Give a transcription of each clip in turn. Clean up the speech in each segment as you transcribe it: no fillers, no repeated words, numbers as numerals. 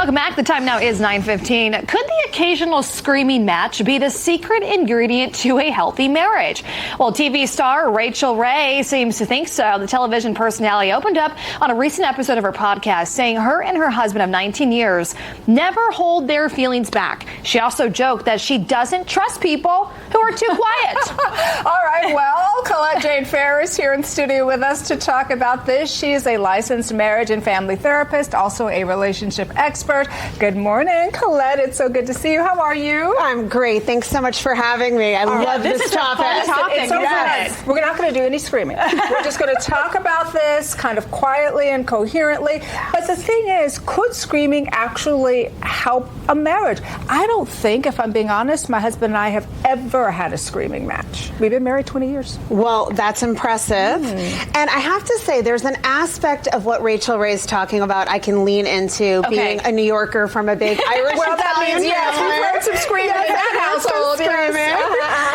Welcome back. The time now is 9:15. Could the occasional screaming match be the secret ingredient to a healthy marriage? Well, TV star Rachel Ray seems to think so. The television personality opened up on a recent episode of her podcast, saying her and her husband of 19 years never hold their feelings back. She also joked that she doesn't trust people who are too quiet. All right, well, Colette Fehr is here in the studio with us to talk about this. She is a licensed marriage and family therapist, also a relationship expert. Good morning, Colette. It's so good to see you. How are you? I'm great. Thanks so much for having me. I love this topic. It's so fun. We're not going to do any screaming. We're just going to talk about this kind of quietly and coherently. But the thing is, could screaming actually help a marriage? I don't think, if I'm being honest, my husband and I have ever had a screaming match. We've been married 20 years. Well, that's impressive. And I have to say, there's an aspect of what Rachel Ray's talking about I can lean into, being a New Yorker from a big Irish well, that means, yes, we've heard some screaming in that household.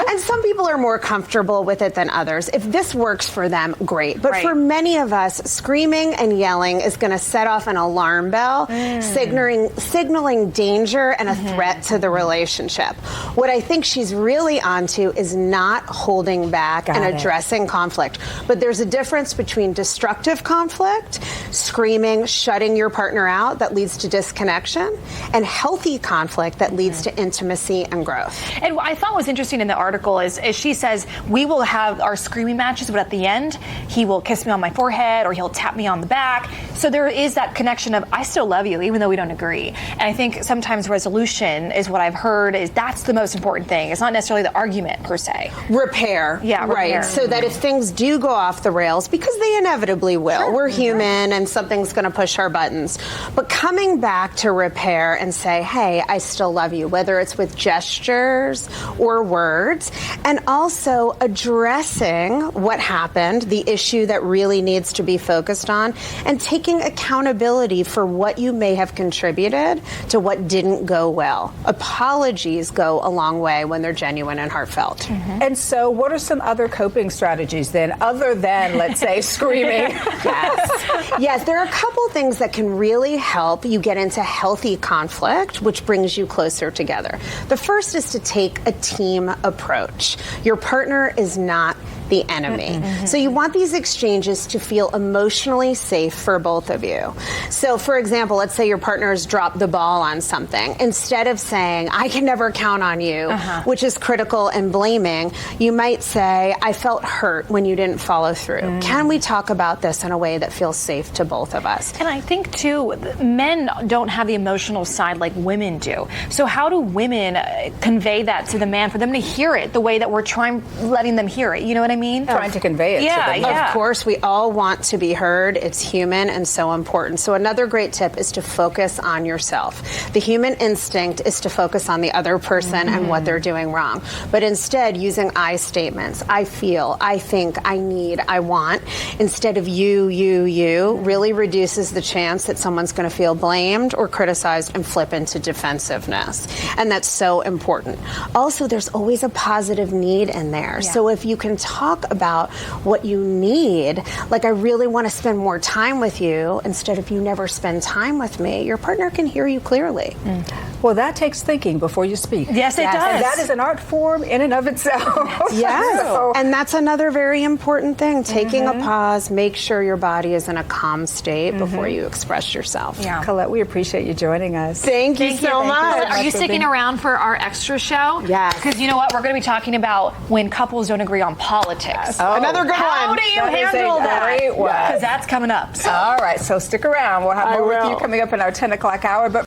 And some people are more comfortable with it than others. If this works for them, great. But for many of us, screaming and yelling is going to set off an alarm bell, signaling danger and a threat to the relationship. What I think she's really onto is not holding back and addressing conflict. But there's a difference between destructive conflict, screaming, shutting your partner out that leads to disconnection, and healthy conflict that leads to intimacy and growth. And what I thought was interesting in the article is she says, we will have our screaming matches, but at the end, he will kiss me on my forehead or he'll tap me on the back. So there is that connection of, I still love you, even though we don't agree. And I think sometimes resolution is what I've heard is that's the most important thing. It's not necessarily the argument per se. Repair. Yeah, repair. Right. So that if things do go off the rails, because they inevitably will, we're human and something's going to push our buttons. But coming back to repair and say, hey, I still love you, whether it's with gestures or words, and also addressing what happened, the issue that really needs to be focused on, and taking accountability for what you may have contributed to what didn't go well. Apologies go a long way when they're genuine and heartfelt. And so what are some other coping strategies then, other than, let's say, screaming? Yes, there are a couple things that can really help you get into healthy conflict, which brings you closer together. The first is to take a team approach. Your partner is not the enemy. So you want these exchanges to feel emotionally safe for both of you. So for example, let's say your partner has dropped the ball on something. Instead of saying, I can never count on you, which is critical and blaming, you might say, I felt hurt when you didn't follow through. Can we talk about this in a way that feels safe to both of us? And I think, too, men don't have the emotional side like women do. So how do women convey that to the man for them to hear it the way that we're letting them hear it? You know what I mean? Trying to convey it to them. Of course, we all want to be heard. It's human and so important. So another great tip is to focus on yourself. The human instinct is to focus on the other person and what they're doing wrong. But instead, using I statements, I feel, I think, I need, I want, instead of you, really reduces the chance that someone's going to feel blamed or criticized and flip into defensiveness. And that's so important. Also, there's always a positive need in there. So if you can talk about what you need, like I really want to spend more time with you, instead of you never spend time with me, your partner can hear you clearly. Well, that takes thinking before you speak. Yes, it does. And that is an art form in and of itself. Yes. And that's another very important thing. Taking a pause, make sure your body is in a calm state before you express yourself. Colette, we appreciate you joining us. Thank you so much. Are you sticking around for our extra show? Yes. Because you know what? We're going to be talking about when couples don't agree on politics. Another good one. How do you handle that? Because that's coming up. All right, so stick around. We'll have more with you coming up in our 10 o'clock hour. But